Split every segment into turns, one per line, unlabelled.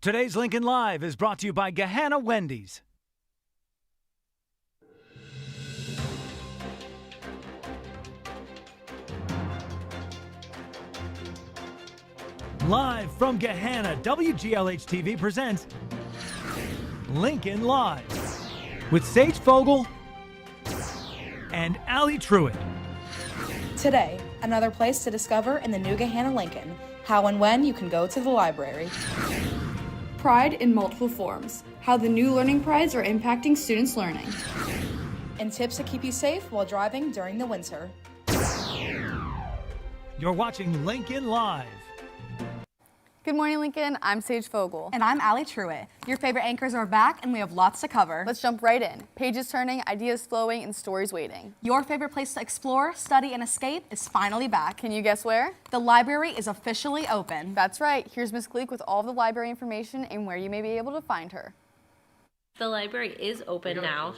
Today's Lincoln Live is brought to you by Gahanna Wendy's. Live from Gahanna, WGLH-TV presents Lincoln Live with Sage Fogel and Allie Truitt.
Today, another place to discover in the new Gahanna Lincoln, how and when you can go to the library.
Pride in multiple forms, how the new learning prides are impacting students' learning.
And tips to keep you safe while driving during the winter.
You're watching Lincoln Live.
Good morning, Lincoln. I'm Sage Fogel.
And I'm Allie Truitt. Your favorite anchors are back and we have lots to cover.
Let's jump right in. Pages turning, ideas flowing, and stories waiting.
Your favorite place to explore, study, and escape is finally back.
Can you guess where?
The library is officially open.
That's right. Here's Miss Gleek with all of the library information and where you may be able to find her.
The library is open now.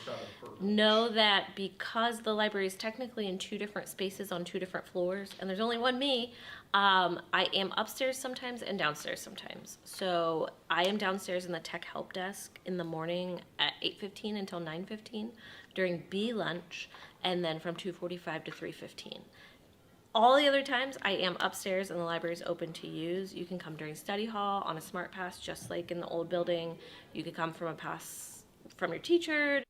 Know that because the library is technically in two different spaces on two different floors, and there's only one me, I am upstairs sometimes and downstairs sometimes. So I am downstairs in the tech help desk in the morning at 8:15 until 9:15 during B lunch, and then from 2:45 to 3:15. All the other times I am upstairs and the library is open to use. You can come during study hall on a smart pass, just like in the old building. You could come from a pass from your teacher.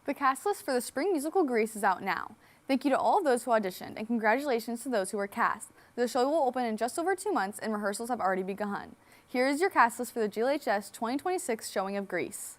The cast list for the spring musical Grease is out now. Thank you to all of those who auditioned, and congratulations to those who were cast. The show will open in just over 2 months, and rehearsals have already begun. Here is your cast list for the GLHS 2026 showing of Grease.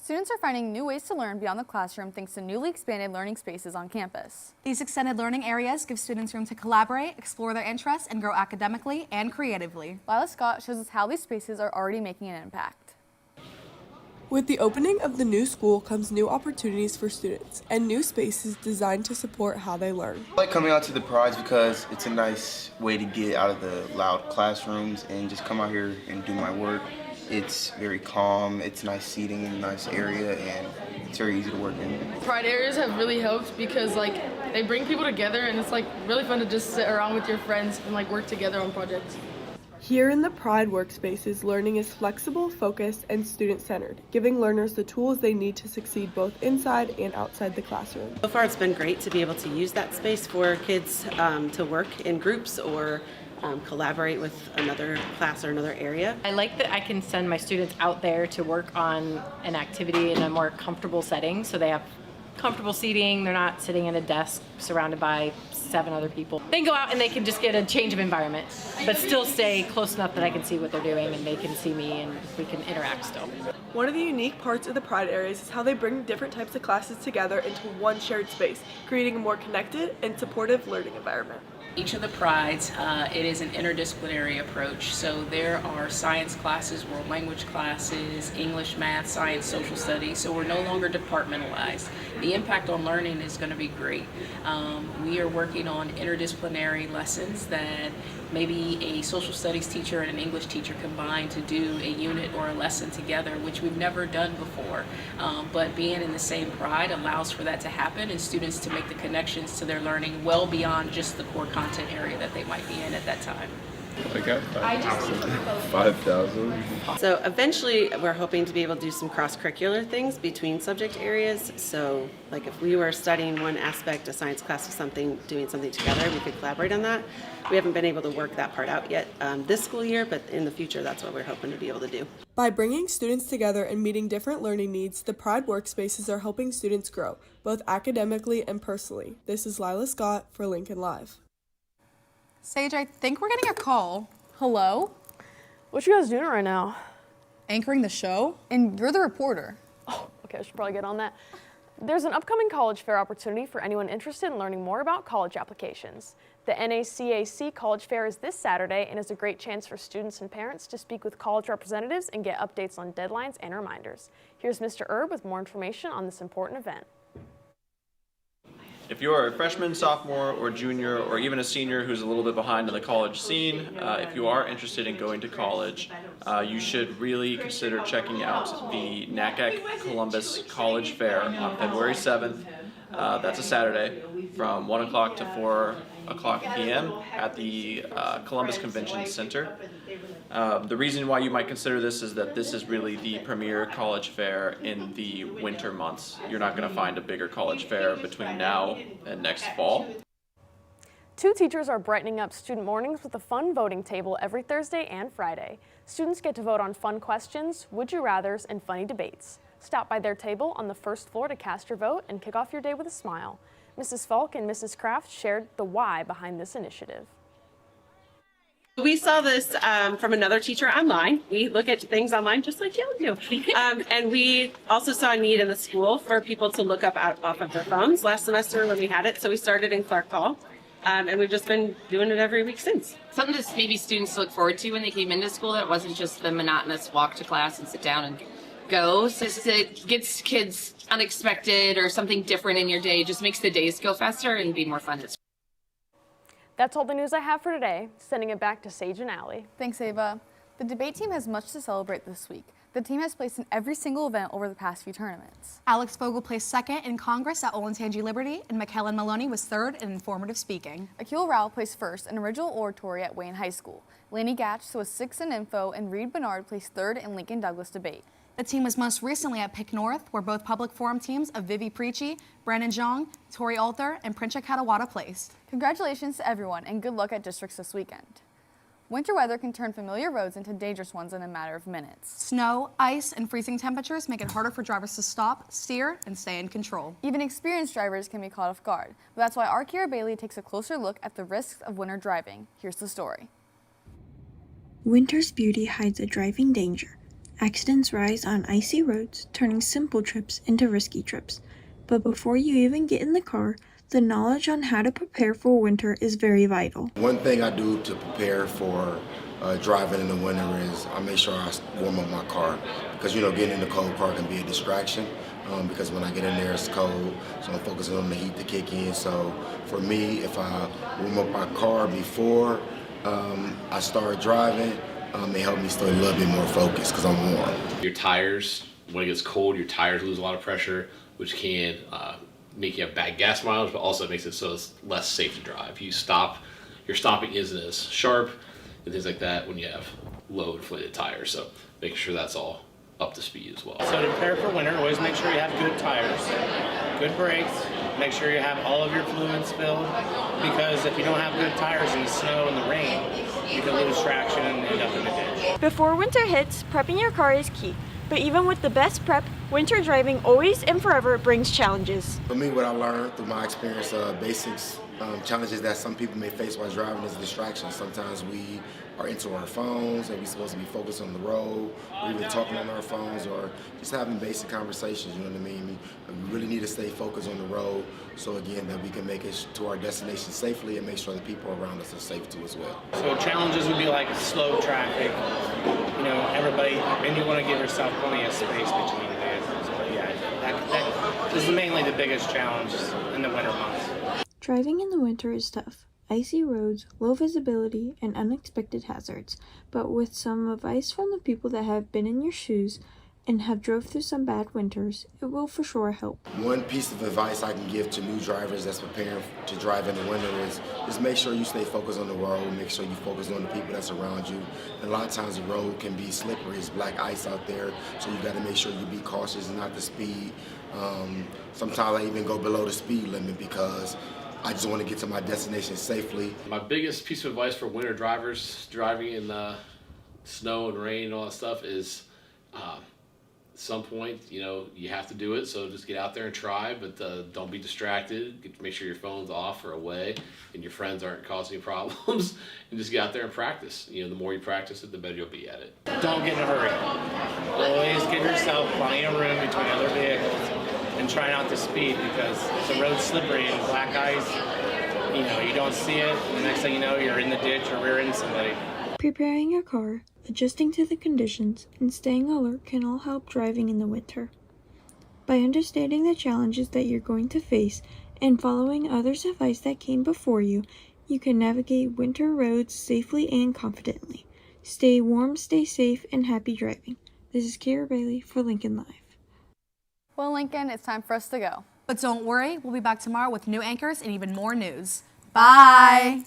Students are finding new ways to learn beyond the classroom thanks to newly expanded learning spaces on campus.
These extended learning areas give students room to collaborate, explore their interests, and grow academically and creatively.
Lila Scott shows us how these spaces are already making an impact.
With the opening of the new school comes new opportunities for students and new spaces designed to support how they learn.
I like coming out to the prides because it's a nice way to get out of the loud classrooms and just come out here and do my work. It's very calm, it's nice seating in a nice area, and it's very easy to work in.
Pride areas have really helped because they bring people together, and it's really fun to just sit around with your friends and work together on projects.
Here in the Pride workspaces, learning is flexible, focused, and student-centered, giving learners the tools they need to succeed both inside and outside the classroom.
So far it's been great to be able to use that space for kids to work in groups or collaborate with another class or another area.
I like that I can send my students out there to work on an activity in a more comfortable setting, so they have comfortable seating, they're not sitting at a desk surrounded by 7 other people. They can go out and they can just get a change of environment, but still stay close enough that I can see what they're doing and they can see me and we can interact still.
One of the unique parts of the Pride areas is how they bring different types of classes together into one shared space, creating a more connected and supportive learning environment.
Each of the prides, it is an interdisciplinary approach. So there are science classes, world language classes, English, math, science, social studies. So we're no longer departmentalized. The impact on learning is going to be great. We are working on interdisciplinary lessons that maybe a social studies teacher and an English teacher combine to do a unit or a lesson together, which we've never done before. But being in the same pride allows for that to happen and students to make the connections to their learning well beyond just the core content area that they might be in at that time.
I got 5,000.
So eventually we're hoping to be able to do some cross-curricular things between subject areas. So like if we were studying one aspect, a science class of something, doing something together, we could collaborate on that. We haven't been able to work that part out yet this school year, but in the future that's what we're hoping to be able to do.
By bringing students together and meeting different learning needs, the Pride workspaces are helping students grow, both academically and personally. This is Lila Scott for Lincoln Live.
Sage, I think we're getting a call.
Hello?
What you guys doing right now?
Anchoring the show?
And you're the reporter.
Oh, okay, I should probably get on that. There's an upcoming college fair opportunity for anyone interested in learning more about college applications. The NACAC College Fair is this Saturday and is a great chance for students and parents to speak with college representatives and get updates on deadlines and reminders. Here's Mr. Erb with more information on this important event.
If you're a freshman, sophomore, or junior, or even a senior who's a little bit behind in the college scene, if you are interested in going to college, you should really consider checking out the NACAC Columbus College Fair on February 7th. That's a Saturday from 1 o'clock to 4 o'clock p.m. at the Columbus Convention Center. The reason why you might consider this is that this is really the premier college fair in the winter months. You're not going to find a bigger college fair between now and next fall.
2 teachers are brightening up student mornings with a fun voting table every Thursday and Friday. Students get to vote on fun questions, would you rathers, and funny debates. Stop by their table on the first floor to cast your vote and kick off your day with a smile. Mrs. Falk and Mrs. Kraft shared the why behind this initiative.
We saw this from another teacher online. We look at things online just like you do. And we also saw a need in the school for people to look up off of their phones last semester when we had it. So we started in Clark Hall. And we've just been doing it every week since.
Something to maybe students look forward to when they came into school, that wasn't just the monotonous walk to class and sit down and go. So it gets kids unexpected or something different in your day, just makes the days go faster and be more fun.
That's all the news I have for today. Sending it back to Sage and Allie.
Thanks, Ava. The debate team has much to celebrate this week. The team has placed in every single event over the past few tournaments.
Alex Fogel placed second in Congress at Olentangy Liberty, and McKellen Maloney was third in informative speaking.
Akil Rao placed first in original oratory at Wayne High School. Laney Gatch was sixth in info, and Reed Bernard placed third in Lincoln Douglas debate.
The team was most recently at Pick North, where both public forum teams of Vivi Preachy, Brandon Jong, Tori Alter, and Princha Katawada placed.
Congratulations to everyone, and good luck at districts this weekend. Winter weather can turn familiar roads into dangerous ones in a matter of minutes.
Snow, ice, and freezing temperatures make it harder for drivers to stop, steer, and stay in control.
Even experienced drivers can be caught off guard. But that's why our Kira Bailey takes a closer look at the risks of winter driving. Here's the story.
Winter's beauty hides a driving danger. Accidents rise on icy roads, turning simple trips into risky trips. But before you even get in the car, the knowledge on how to prepare for winter is very vital.
One thing I do to prepare for driving in the winter is I make sure I warm up my car, because getting in the cold car can be a distraction, because when I get in there it's cold, so I'm focusing on the heat to kick in. So for me, if I warm up my car before I start driving, it helps me stay a little bit more focused because I'm warm.
Your tires, when it gets cold, your tires lose a lot of pressure, which can make you have bad gas mileage, but also makes it so it's less safe to drive. Your stopping isn't as sharp and things like that when you have low inflated tires. So making sure that's all up to speed as well.
So to prepare for winter, always make sure you have good tires, good brakes, make sure you have all of your fluids filled, because if you don't have good tires in the snow and the rain, you can lose traction and end up in the ditch.
Before winter hits, prepping your car is key. But even with the best prep, winter driving always and forever brings challenges.
For me, what I learned through my experience, basics, challenges that some people may face while driving is distractions. Sometimes we are into our phones and we're supposed to be focused on the road, or even talking on our phones, or just having basic conversations, you know what I mean? We really need to stay focused on the road, so again, that we can make it to our destination safely and make sure the people around us are safe too as well.
So challenges would be like slow traffic, everybody, and you want to give yourself plenty of space between vehicles. But yeah, that is mainly the biggest challenge in the winter months.
Driving in the winter is tough. Icy roads, low visibility, and unexpected hazards. But with some advice from the people that have been in your shoes and have drove through some bad winters, it will for sure help.
One piece of advice I can give to new drivers that's preparing to drive in the winter is just make sure you stay focused on the road, make sure you focus on the people that's around you. And a lot of times the road can be slippery, it's black ice out there, so you got to make sure you be cautious and not to speed. Sometimes I even go below the speed limit because I just want to get to my destination safely.
My biggest piece of advice for winter drivers driving in the snow and rain and all that stuff is some point, you know, you have to do it. So just get out there and try, but don't be distracted. Make sure your phone's off or away and your friends aren't causing you problems. And just get out there and practice. You know, the more you practice it, the better you'll be at it.
Don't get in a hurry. Always give yourself plenty of room between other vehicles and try not to speed, because the road's slippery and black ice, you know, you don't see it. And the next thing you know, you're in the ditch or rear-ending somebody.
Preparing your car, adjusting to the conditions, and staying alert can all help driving in the winter. By understanding the challenges that you're going to face and following others' advice that came before you, you can navigate winter roads safely and confidently. Stay warm, stay safe, and happy driving. This is Kira Bailey for Lincoln Live.
Well, Lincoln, it's time for us to go.
But don't worry, we'll be back tomorrow with new anchors and even more news. Bye!